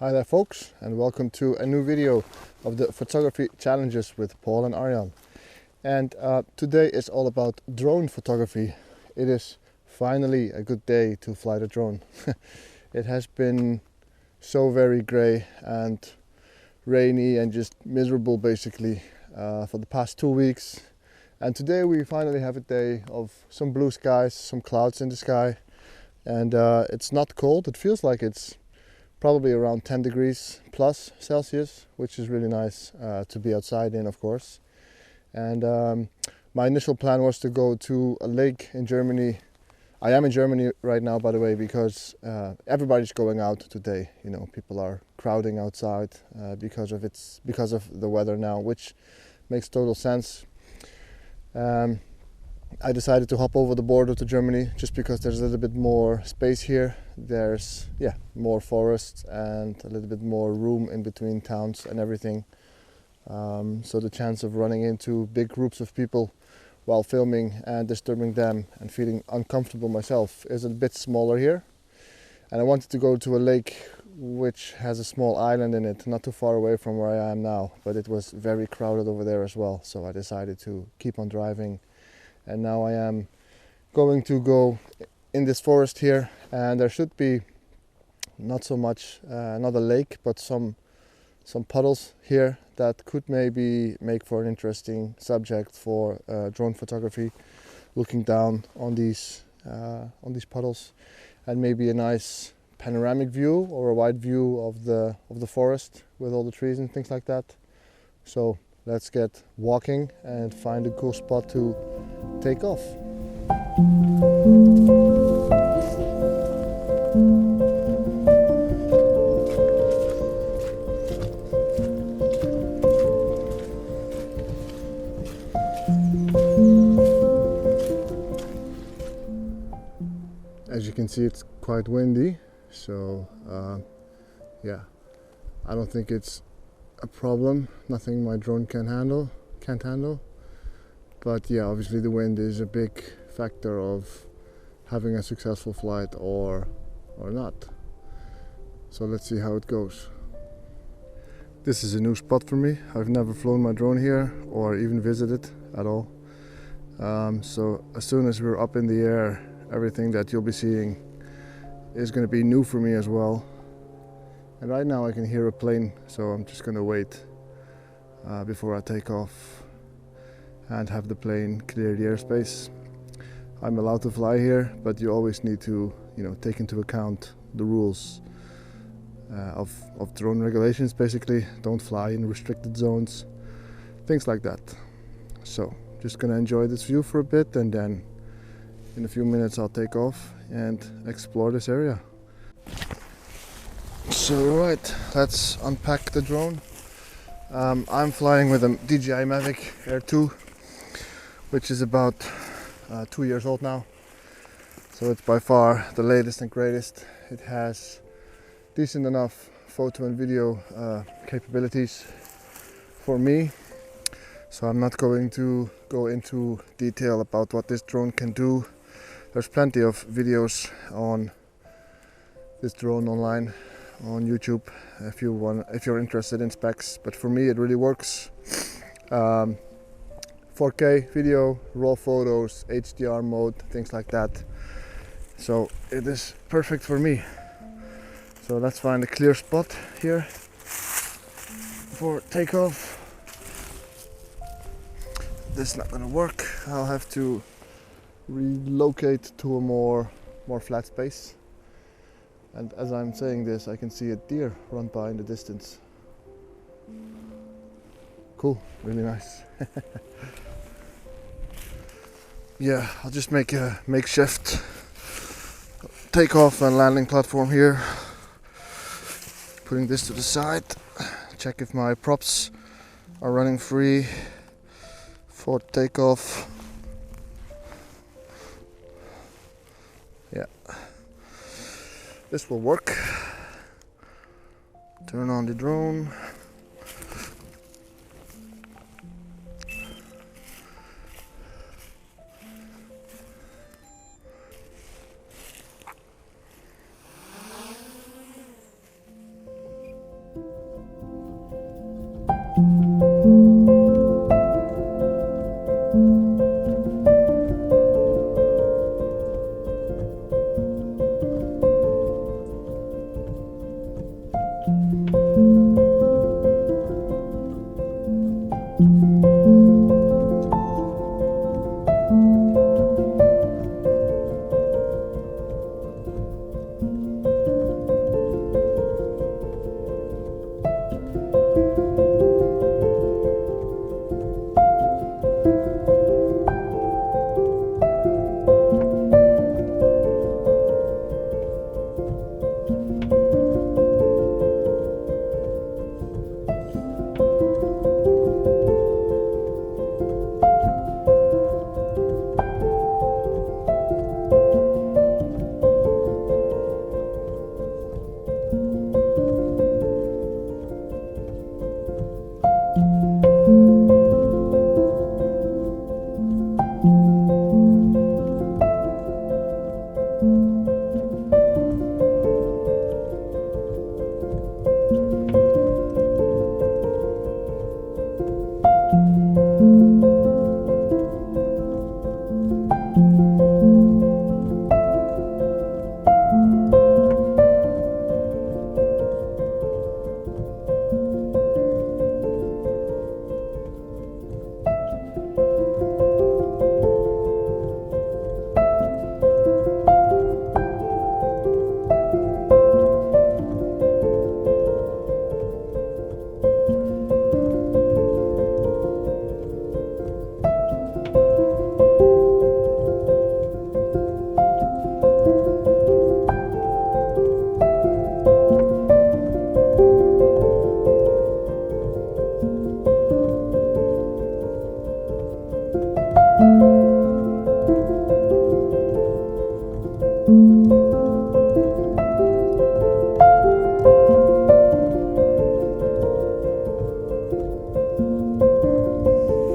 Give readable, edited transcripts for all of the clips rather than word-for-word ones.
Hi there folks, and welcome to a new video of the photography challenges with Paul and Arjan. And today is all about drone photography. It is finally a good day to fly the drone. It has been so very grey and rainy and just miserable basically for the past 2 weeks. And today we finally have a day of some blue skies, some clouds in the sky, and it's not cold. It feels like it's probably around 10 degrees plus Celsius, which is really nice to be outside in, of course. And my initial plan was to go to a lake in Germany. I am in Germany right now, by the way, because everybody's going out today. You know, people are crowding outside because of the weather now, which makes total sense. I decided to hop over the border to Germany just because there's a little bit more space here. There's more forests and a little bit more room in between towns and everything. So the chance of running into big groups of people while filming and disturbing them and feeling uncomfortable myself is a bit smaller here. And I wanted to go to a lake which has a small island in it, not too far away from where I am now, but it was very crowded over there as well. So I decided to keep on driving. And now I am going to go in this forest here, and there should be not so much, not a lake, but some puddles here that could maybe make for an interesting subject for drone photography, looking down on these puddles, and maybe a nice panoramic view or a wide view of the forest with all the trees and things like that. So let's get walking and find a cool spot to take off. As you can see, it's quite windy, so I don't think it's a problem. Nothing my drone can't handle. But yeah, obviously the wind is a big factor of having a successful flight or not. So let's see how it goes. This is a new spot for me. I've never flown my drone here or even visited at all. So as soon as we're up in the air, everything that you'll be seeing is going to be new for me as well. And right now I can hear a plane, so I'm just going to wait before I take off and have the plane clear the airspace. I'm allowed to fly here, but you always need to, take into account the rules of drone regulations. Basically, don't fly in restricted zones, things like that. So just gonna enjoy this view for a bit, and then in a few minutes I'll take off and explore this area. So right, let's unpack the drone. I'm flying with a DJI Mavic Air 2, which is about 2 years old now. So it's by far the latest and greatest. It has decent enough photo and video capabilities for me. So I'm not going to go into detail about what this drone can do. There's plenty of videos on this drone online on YouTube if you're interested in specs, but for me it really works. 4K video, raw photos, HDR mode, things like that. So it is perfect for me. So let's find a clear spot here for takeoff. This is not gonna work. I'll have to relocate to a more flat space. And as I'm saying this, I can see a deer run by in the distance. Cool, really nice. Yeah, I'll just make a makeshift takeoff and landing platform here. Putting this to the side. Check if my props are running free for takeoff. Yeah. This will work. Turn on the drone.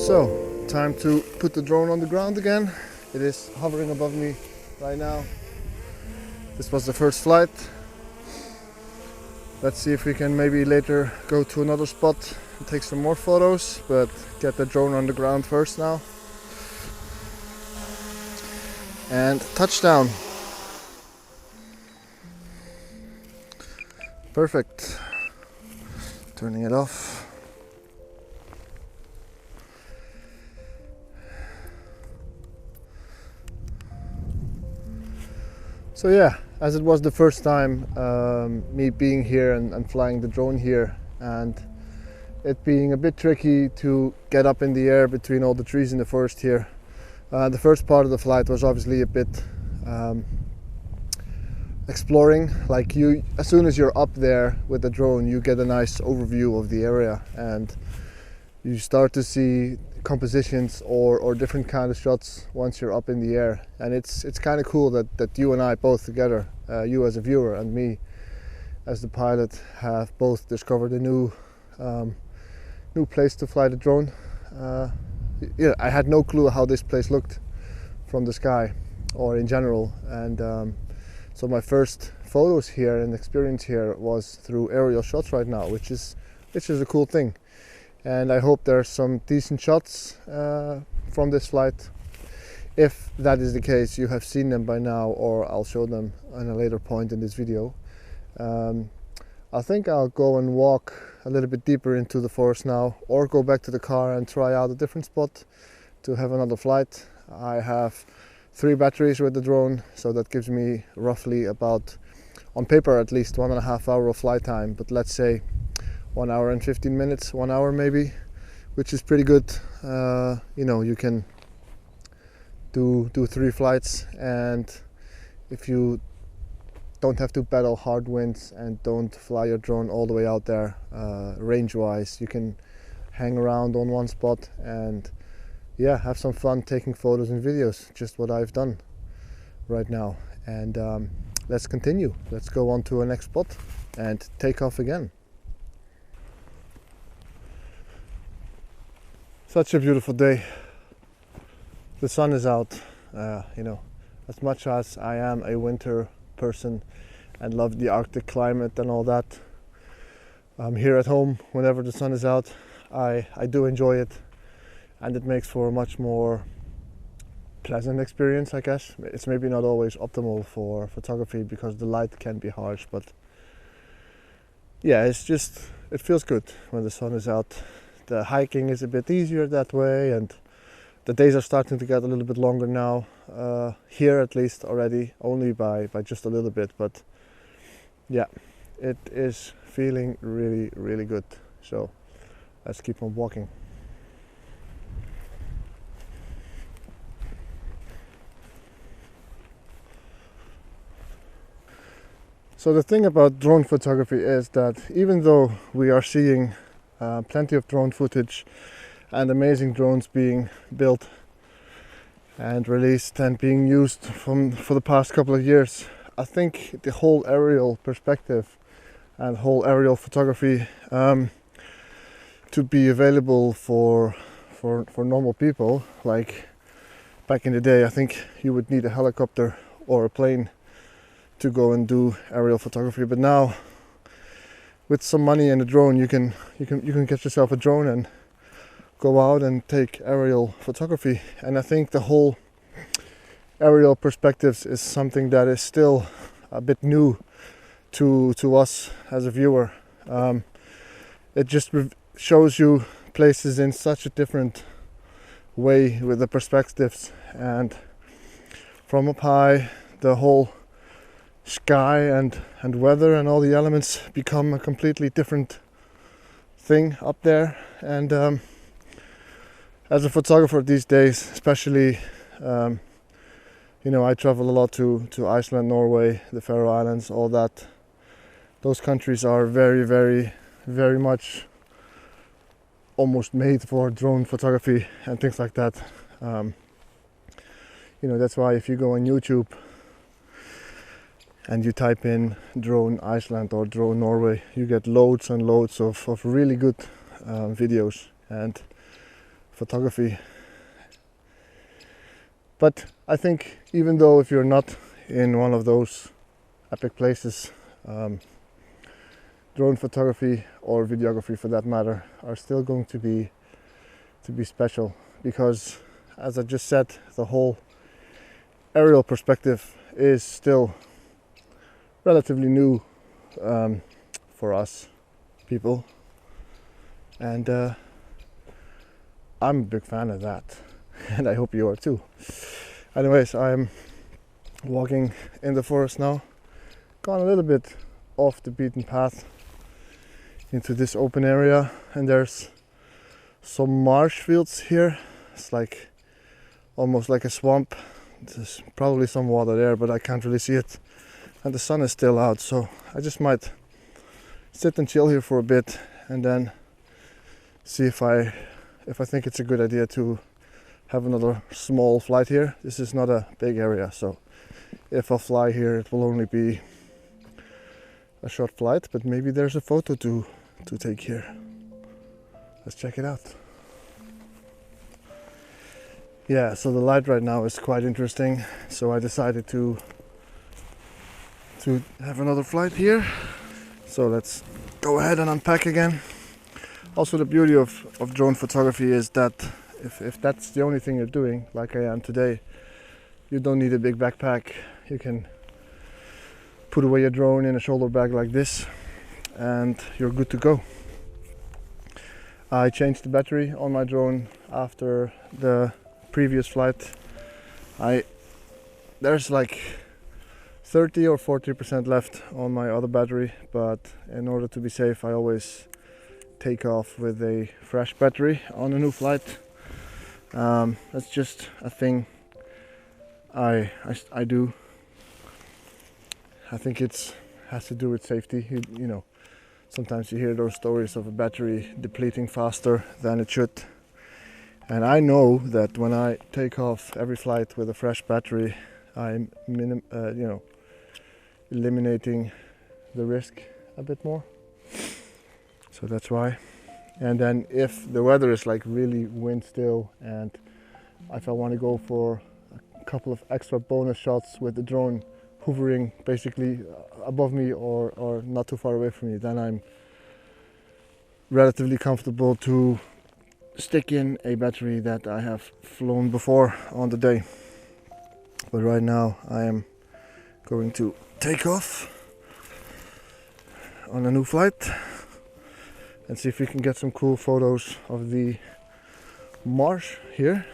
So, time to put the drone on the ground again. It is hovering above me right now. This was the first flight. Let's see if we can maybe later go to another spot and take some more photos, but get the drone on the ground first now. And touchdown. Perfect. Turning it off. So yeah, as it was the first time me being here and flying the drone here, and it being a bit tricky to get up in the air between all the trees in the forest here. The first part of the flight was obviously a bit exploring. Like as soon as you're up there with the drone, you get a nice overview of the area and you start to see compositions or different kind of shots once you're up in the air, and it's kind of cool that you and I both together, you as a viewer and me as the pilot, have both discovered a new place to fly the drone. Yeah, I had no clue how this place looked from the sky or in general, and so my first photos here and experience here was through aerial shots right now, which is a cool thing. And I hope there's some decent shots from this flight. If that is the case, you have seen them by now, or I'll show them at a later point in this video. I think I'll go and walk a little bit deeper into the forest now, or go back to the car and try out a different spot to have another flight. I have 3 batteries with the drone, so that gives me roughly about, on paper at least, 1.5 hours of flight time, but let's say 1 hour and 15 minutes, 1 hour maybe, which is pretty good. You know, you can do 3 flights, and if you don't have to battle hard winds and don't fly your drone all the way out there range wise, you can hang around on one spot and yeah, have some fun taking photos and videos, just what I've done right now. And let's continue. Let's go on to our next spot and take off again. Such a beautiful day. The sun is out. You know, as much as I am a winter person and love the Arctic climate and all that, here at home, whenever the sun is out, I do enjoy it, and it makes for a much more pleasant experience, I guess. It's maybe not always optimal for photography because the light can be harsh, but yeah, it feels good when the sun is out. The hiking is a bit easier that way, and the days are starting to get a little bit longer now, here at least already, only by just a little bit, but yeah, it is feeling really, really good. So let's keep on walking. So the thing about drone photography is that even though we are seeing plenty of drone footage and amazing drones being built and released and being used for the past couple of years, I think the whole aerial perspective and whole aerial photography to be available for normal people, like back in the day, I think you would need a helicopter or a plane to go and do aerial photography. But now, with some money and a drone, you can get yourself a drone and go out and take aerial photography. And I think the whole aerial perspectives is something that is still a bit new to us as a viewer. It just shows you places in such a different way with the perspectives, and from up high, the whole sky and weather and all the elements become a completely different thing up there. And as a photographer these days, especially, you know, I travel a lot to Iceland, Norway, the Faroe Islands, all that. Those countries are very, very, very much almost made for drone photography and things like that. You know, that's why if you go on YouTube and you type in drone Iceland or drone Norway, you get loads and loads of really good videos. And photography. But I think even though if you're not in one of those epic places, drone photography or videography for that matter are still going to be special, because as I just said, the whole aerial perspective is still relatively new for us people, and I'm a big fan of that and I hope you are too. Anyways, I'm walking in the forest now, gone a little bit off the beaten path into this open area, and there's some marsh fields here. It's like almost like a swamp. There's probably some water there, but I can't really see it, and the sun is still out, so I just might sit and chill here for a bit and then see if I think it's a good idea to have another small flight here. This is not a big area, so if I fly here it will only be a short flight, but maybe there's a photo to take here. Let's check it out. Yeah, so the light right now is quite interesting, so I decided to have another flight here. So let's go ahead and unpack again. Also, the beauty of drone photography is that if that's the only thing you're doing, like I am today, you don't need a big backpack. You can put away your drone in a shoulder bag like this and you're good to go. I changed the battery on my drone after the previous flight. There's like 30 or 40% left on my other battery, but in order to be safe I always take off with a fresh battery on a new flight. That's just a thing I do. I think it has to do with safety. You know, sometimes you hear those stories of a battery depleting faster than it should, and I know that when I take off every flight with a fresh battery, I'm eliminating the risk a bit more. So that's why. And then if the weather is like really wind still, and if I want to go for a couple of extra bonus shots with the drone hovering basically above me or not too far away from me, then I'm relatively comfortable to stick in a battery that I have flown before on the day. But right now I am going to take off on a new flight and see if we can get some cool photos of the marsh here.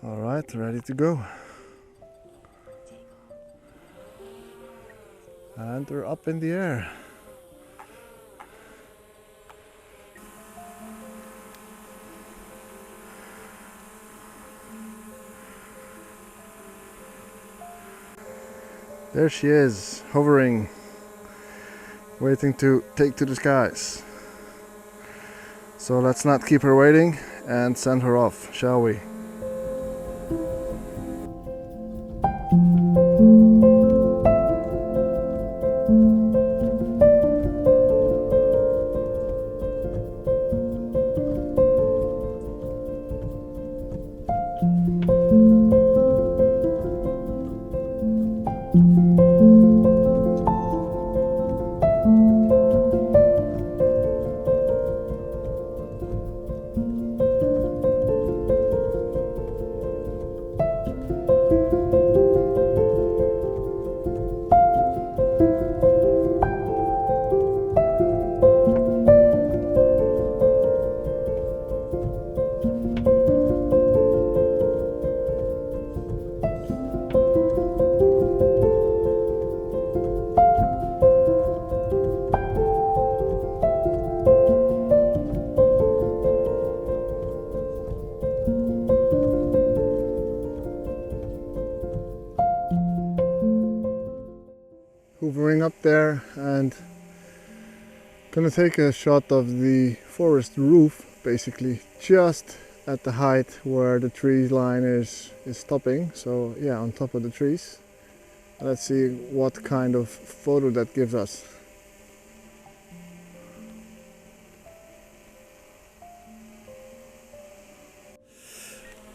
All right, ready to go. And we're up in the air. There she is, hovering, waiting to take to the skies. So let's not keep her waiting and send her off, shall we? Hovering up there and gonna take a shot of the forest roof, basically just at the height where the tree line is stopping. So yeah, on top of the trees. Let's see what kind of photo that gives us.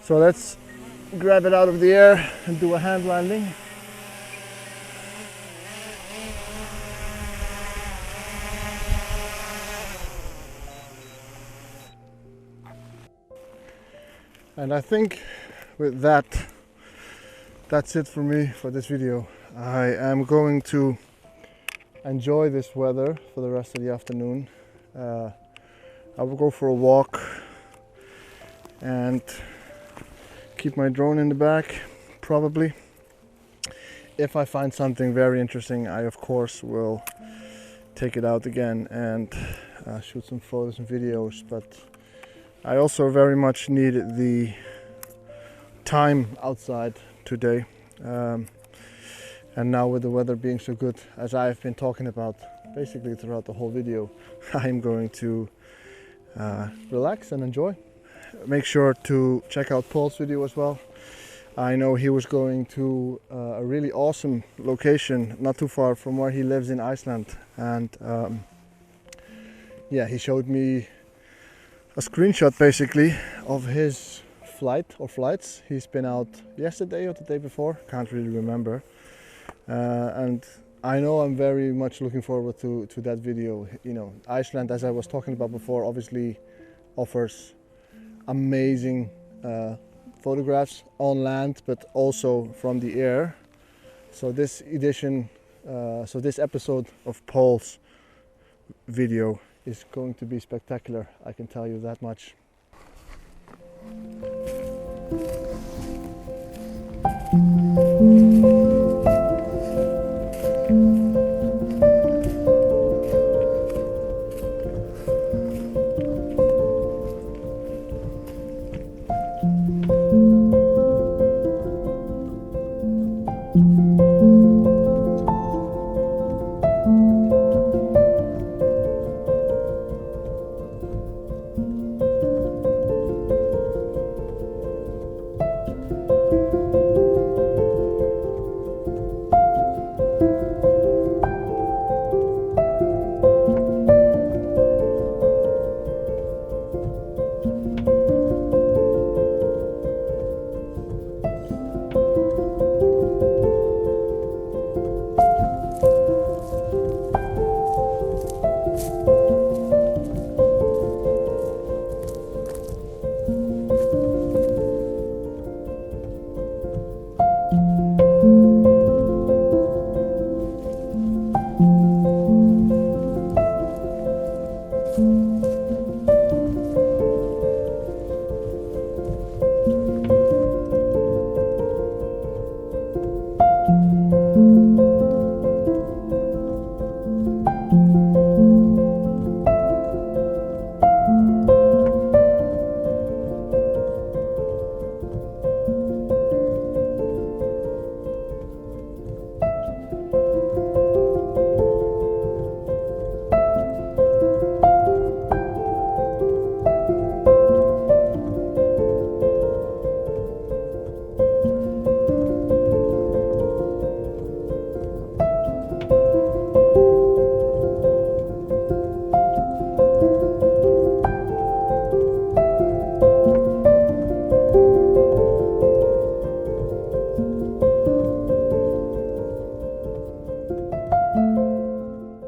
So let's grab it out of the air and do a hand landing. And I think with that, that's it for me for this video. I am going to enjoy this weather for the rest of the afternoon. I will go for a walk and keep my drone in the back, probably. If I find something very interesting, I of course will take it out again and shoot some photos and videos, but I also very much needed the time outside today. And now with the weather being so good, as I've been talking about basically throughout the whole video, I'm going to relax and enjoy. Make sure to check out Paul's video as well. I know he was going to a really awesome location not too far from where he lives in Iceland, and yeah, he showed me a screenshot basically of his flight or flights. He's been out yesterday or the day before, can't really remember. And I know I'm very much looking forward to that video. You know, Iceland, as I was talking about before, obviously offers amazing photographs on land, but also from the air. So this edition, this episode of Paul's video is going to be spectacular, I can tell you that much.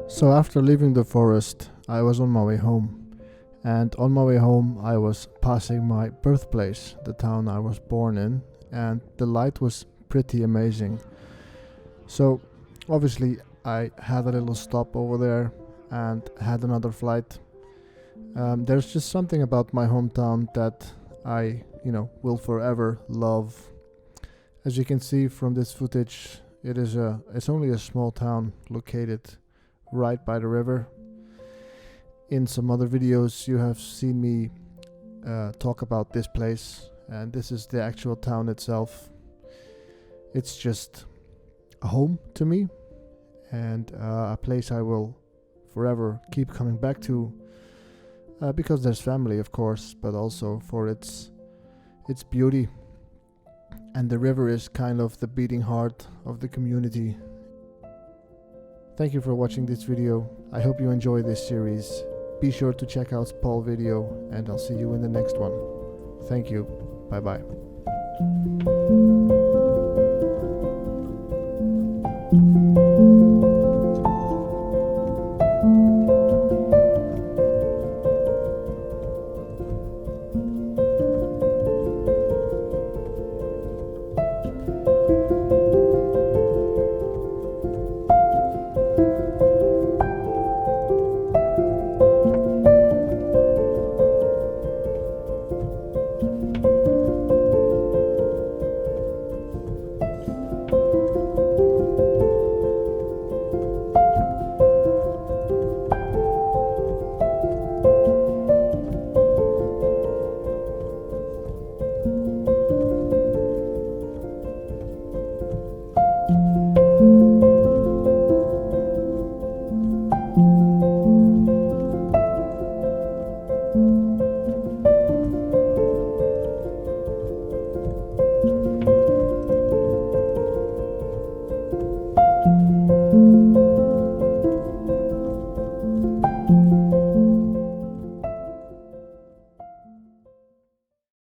So after leaving the forest, I was on my way home. And on my way home, I was passing my birthplace, the town I was born in, and the light was pretty amazing. So obviously I had a little stop over there and had another flight. There's just something about my hometown that I, will forever love. As you can see from this footage, it's only a small town located right by the river. In some other videos you have seen me talk about this place, and this is the actual town itself. It's just a home to me, and a place I will forever keep coming back to, because there's family, of course, but also for its beauty. And the river is kind of the beating heart of the community. Thank you for watching this video. I hope you enjoy this series. Be sure to check out Paul's video, and I'll see you in the next one. Thank you. Bye bye.